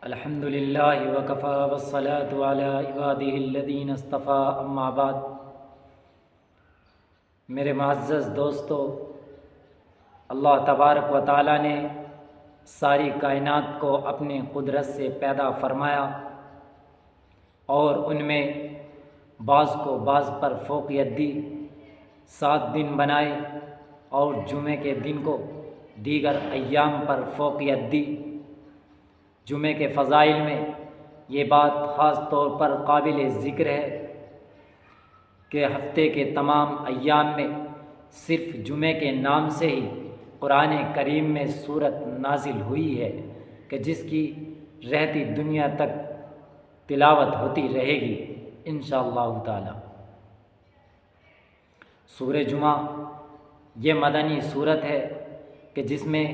الحمد للہ وکفی والصلاة علی عبادہ الذین اصطفیٰ، اما بعد۔ میرے معزز دوستو، اللہ تبارک و تعالیٰ نے ساری کائنات کو اپنے قدرت سے پیدا فرمایا اور ان میں بعض کو بعض پر فوقیت دی، 7 دن بنائے اور جمعے کے دن کو دیگر ایام پر فوقیت دی۔ جمعے کے فضائل میں یہ بات خاص طور پر قابل ذکر ہے کہ ہفتے کے تمام ایام میں صرف جمعے کے نام سے ہی قرآن کریم میں سورت نازل ہوئی ہے کہ جس کی رہتی دنیا تک تلاوت ہوتی رہے گی انشاءاللہ تعالی۔ سورہ جمعہ یہ مدنی سورت ہے کہ جس میں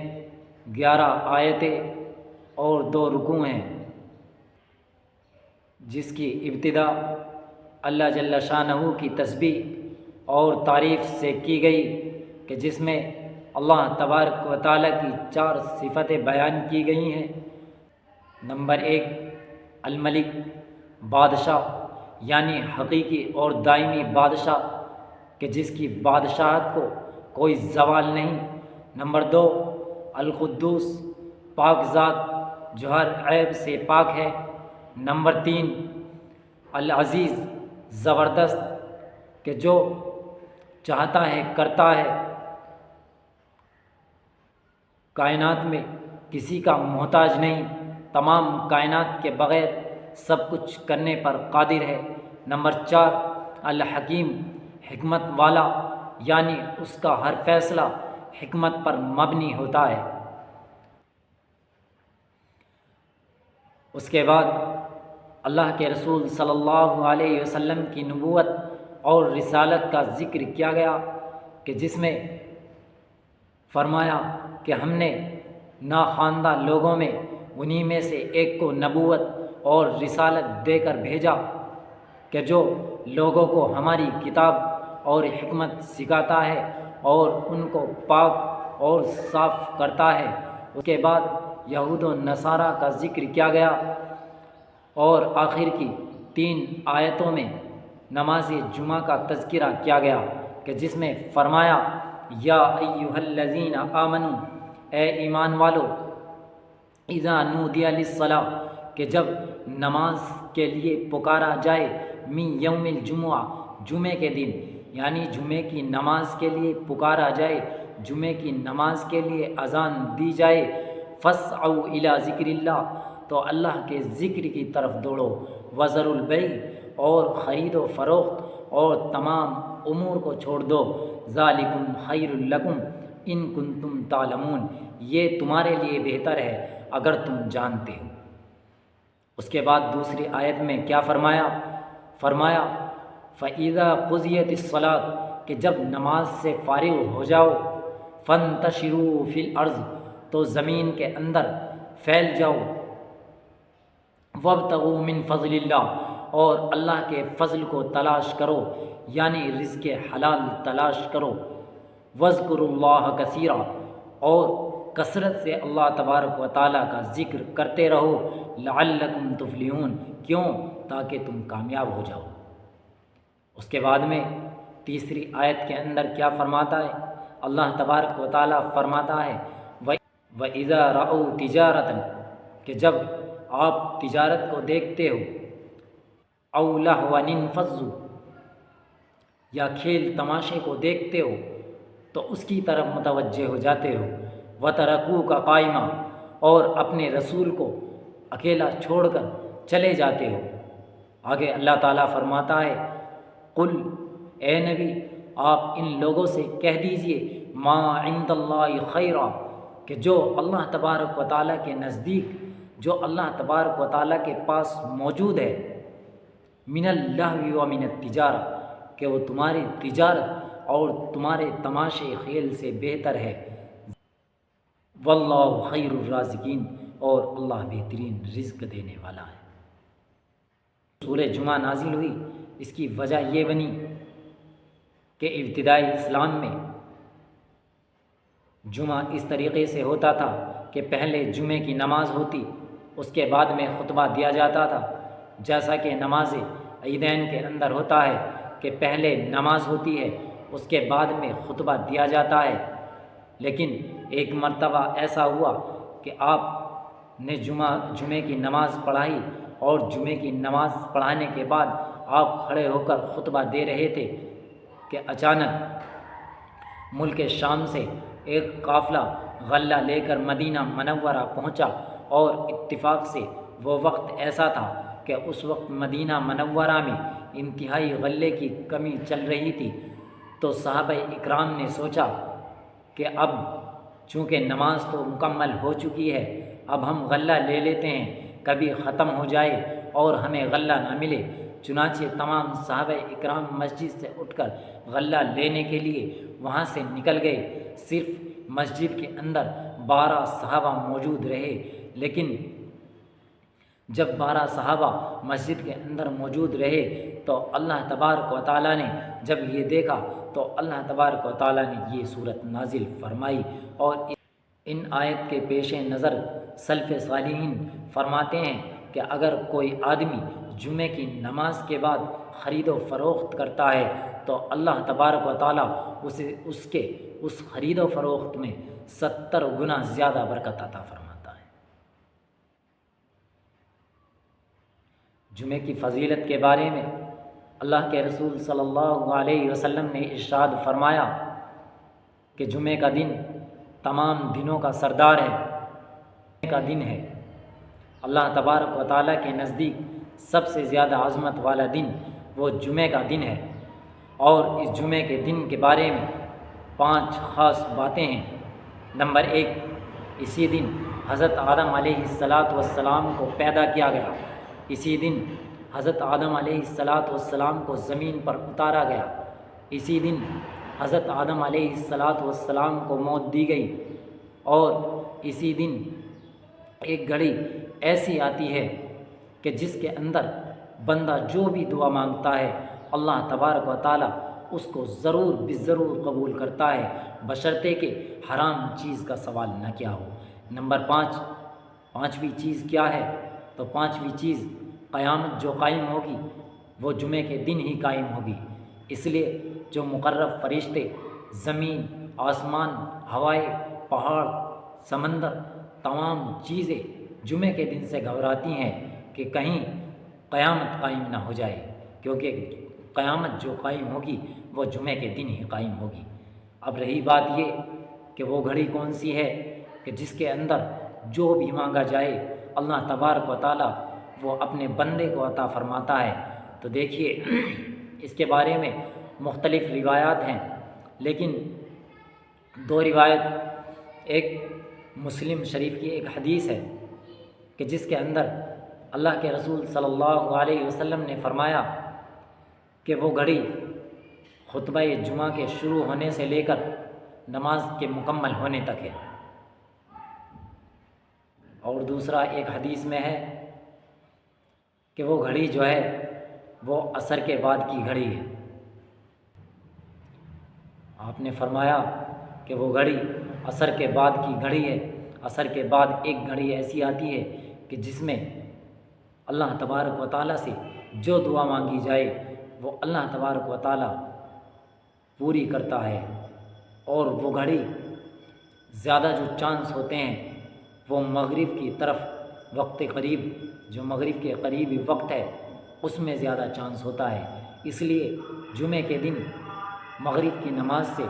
11 آیتیں اور 2 رکوع ہیں، جس کی ابتدا اللہ جل شانہ کی تسبیح اور تعریف سے کی گئی کہ جس میں اللہ تبارک و تعالیٰ کی 4 صفتیں بیان کی گئی ہیں۔ نمبر 1 الملک، بادشاہ، یعنی حقیقی اور دائمی بادشاہ کہ جس کی بادشاہت کو کوئی زوال نہیں۔ نمبر 2 القدوس، پاک ذات جو ہر عیب سے پاک ہے۔ نمبر 3 العزیز، زبردست کہ جو چاہتا ہے کرتا ہے، کائنات میں کسی کا محتاج نہیں، تمام کائنات کے بغیر سب کچھ کرنے پر قادر ہے۔ نمبر 4 الحکیم، حکمت والا، یعنی اس کا ہر فیصلہ حکمت پر مبنی ہوتا ہے۔ اس کے بعد اللہ کے رسول صلی اللہ علیہ وسلم کی نبوت اور رسالت کا ذکر کیا گیا کہ جس میں فرمایا کہ ہم نے ناخواندہ لوگوں میں انہی میں سے ایک کو نبوت اور رسالت دے کر بھیجا کہ جو لوگوں کو ہماری کتاب اور حکمت سکھاتا ہے اور ان کو پاک اور صاف کرتا ہے۔ اس کے بعد یہود و نصارہ کا ذکر کیا گیا اور آخر کی 3 آیتوں میں نماز جمعہ کا تذکرہ کیا گیا کہ جس میں فرمایا یا ایھا الذین آمنوا، اے ایمان والو، اذا نودی للصلاۃ، کہ جب نماز کے لیے پکارا جائے، من یوم الجمعہ، جمعے کے دن، یعنی جمعے کی نماز کے لیے پکارا جائے، جمعے کی نماز کے لیے اذان دی جائے، فاسعوا الی ذکر اللہ، تو اللہ کے ذکر کی طرف دوڑو، وذروا البیع، اور خرید و فروخت اور تمام امور کو چھوڑ دو، ذالکم خیر لکم ان کنتم تعلمون، یہ تمہارے لیے بہتر ہے اگر تم جانتے ہو۔ اس کے بعد دوسری آیت میں کیا فرمایا؟ فرمایا فَإِذَا قُضِيَتِ الصَّلَاةُ، کہ جب نماز سے فارغ ہو جاؤ، فَانتَشِرُوا فِي الْأَرْضِ، تو زمین کے اندر پھیل جاؤ، وَابْتَغُوا مِن فَضْلِ اللَّهِ، اور اللہ کے فضل کو تلاش کرو، یعنی رزق حلال تلاش کرو، وَاذْكُرُوا اللَّهَ كَثِيرًا، اور کثرت سے اللہ تبارک و تعالیٰ کا ذکر کرتے رہو، لَعَلَّكُمْ تُفْلِحُونَ، کیوں؟ تاکہ تم کامیاب ہو جاؤ۔ اس کے بعد میں تیسری آیت کے اندر کیا فرماتا ہے؟ اللہ تبارک و تعالیٰ فرماتا ہے وَإِذَا رَأَوْا تِجَارَةً، کہ جب آپ تجارت کو دیکھتے ہو، أَوْ لَهْوًا انفضوا، یا کھیل تماشے کو دیکھتے ہو تو اس کی طرف متوجہ ہو جاتے ہو، وَتَرَكُوكَ قَائِمًا، اور اپنے رسول کو اکیلا چھوڑ کر چلے جاتے ہو۔ آگے اللہ تعالیٰ فرماتا ہے قل، اے نبی آپ ان لوگوں سے کہہ دیجئے ما عند اللہ خیرا، کہ جو اللہ تبارک و تعالیٰ کے نزدیک، جو اللہ تبارک و تعالیٰ کے پاس موجود ہے، من اللہو و من التجارہ، کہ وہ تمہاری تجارت اور تمہارے تماشے خیل سے بہتر ہے، واللہ خیر الرازقین، اور اللہ بہترین رزق دینے والا ہے۔ سورہ جمعہ نازل ہوئی، اس کی وجہ یہ بنی کہ ابتدائی اسلام میں جمعہ اس طریقے سے ہوتا تھا کہ پہلے جمعے کی نماز ہوتی، اس کے بعد میں خطبہ دیا جاتا تھا، جیسا کہ نماز عیدین کے اندر ہوتا ہے کہ پہلے نماز ہوتی ہے، اس کے بعد میں خطبہ دیا جاتا ہے۔ لیکن ایک مرتبہ ایسا ہوا کہ آپ نے جمعے کی نماز پڑھائی، اور جمعے کی نماز پڑھانے کے بعد آپ کھڑے ہو کر خطبہ دے رہے تھے کہ اچانک ملک شام سے ایک قافلہ غلہ لے کر مدینہ منورہ پہنچا، اور اتفاق سے وہ وقت ایسا تھا کہ اس وقت مدینہ منورہ میں انتہائی غلے کی کمی چل رہی تھی۔ تو صحابہ اکرام نے سوچا کہ اب چونکہ نماز تو مکمل ہو چکی ہے، اب ہم غلہ لے لیتے ہیں، کبھی ختم ہو جائے اور ہمیں غلہ نہ ملے۔ چنانچہ تمام صحابہ اکرام مسجد سے اٹھ کر غلہ لینے کے لیے وہاں سے نکل گئے۔ صرف مسجد کے اندر 12 صحابہ موجود رہے، لیکن جب 12 صحابہ مسجد کے اندر موجود رہے تو اللہ تبارک و تعالیٰ نے جب یہ دیکھا تو اللہ تبارک و تعالیٰ نے یہ صورت نازل فرمائی، اور ان آیت کے پیش نظر سلف صالحین فرماتے ہیں کہ اگر کوئی آدمی جمعے کی نماز کے بعد خرید و فروخت کرتا ہے تو اللہ تبارک و تعالیٰ اسے اس خرید و فروخت میں 70 گنا زیادہ برکت عطا فرماتا ہے۔ جمعے کی فضیلت کے بارے میں اللہ کے رسول صلی اللہ علیہ وسلم نے ارشاد فرمایا کہ جمعے کا دن تمام دنوں کا سردار ہے، جمعے کا دن ہے۔ اللہ تبارک و تعالیٰ کے نزدیک سب سے زیادہ عظمت والا دن وہ جمعے کا دن ہے، اور اس جمعے کے دن کے بارے میں 5 خاص باتیں ہیں۔ نمبر 1، اسی دن حضرت آدم علیہ السلام کو پیدا کیا گیا، اسی دن حضرت آدم علیہ السلام کو زمین پر اتارا گیا، اسی دن حضرت آدم علیہ السلام کو موت دی گئی، اور اسی دن ایک گھڑی ایسی آتی ہے کہ جس کے اندر بندہ جو بھی دعا مانگتا ہے اللہ تبارک و تعالیٰ اس کو ضرور بالضرور قبول کرتا ہے، بشرطے کہ حرام چیز کا سوال نہ کیا ہو۔ نمبر 5، پانچویں چیز کیا ہے؟ تو پانچویں چیز قیامت جو قائم ہوگی وہ جمعے کے دن ہی قائم ہوگی، اس لیے جو مقرب فرشتے زمین، آسمان، ہوائیں، پہاڑ، سمندر، تمام چیزیں جمعے کے دن سے گھبراتی ہیں کہ کہیں قیامت قائم نہ ہو جائے، کیونکہ قیامت جو قائم ہوگی وہ جمعے کے دن ہی قائم ہوگی۔ اب رہی بات یہ کہ وہ گھڑی کون سی ہے کہ جس کے اندر جو بھی مانگا جائے اللہ تبارک و تعالیٰ وہ اپنے بندے کو عطا فرماتا ہے۔ تو دیکھیے اس کے بارے میں مختلف روایات ہیں، لیکن 2 روایت، ایک مسلم شریف کی ایک حدیث ہے کہ جس کے اندر اللہ کے رسول صلی اللہ علیہ وسلم نے فرمایا کہ وہ گھڑی خطبہ جمعہ کے شروع ہونے سے لے کر نماز کے مکمل ہونے تک ہے، اور دوسرا ایک حدیث میں ہے کہ وہ گھڑی جو ہے وہ عصر کے بعد کی گھڑی ہے۔ آپ نے فرمایا کہ وہ گھڑی عصر کے بعد کی گھڑی ہے۔ عصر کے بعد ایک گھڑی ایسی آتی ہے کہ جس میں اللہ تبارک و تعالیٰ سے جو دعا مانگی جائے وہ اللہ تبارک و تعالیٰ پوری کرتا ہے، اور وہ گھڑی زیادہ جو چانس ہوتے ہیں وہ مغرب کی طرف وقت قریب، جو مغرب کے قریبی وقت ہے اس میں زیادہ چانس ہوتا ہے۔ اس لیے جمعے کے دن مغرب کی نماز سے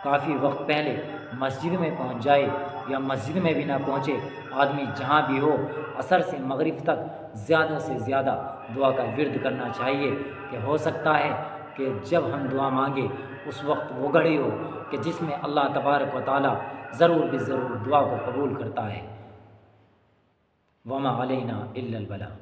کافی وقت پہلے مسجد میں پہنچ جائے، یا مسجد میں بھی نہ پہنچے، آدمی جہاں بھی ہو عصر سے مغرب تک زیادہ سے زیادہ دعا کا ورد کرنا چاہیے، کہ ہو سکتا ہے کہ جب ہم دعا مانگے اس وقت وہ گھڑی ہو کہ جس میں اللہ تبارک و تعالیٰ ضرور بالضرور دعا کو قبول کرتا ہے۔ وما علینا الا البلاغ۔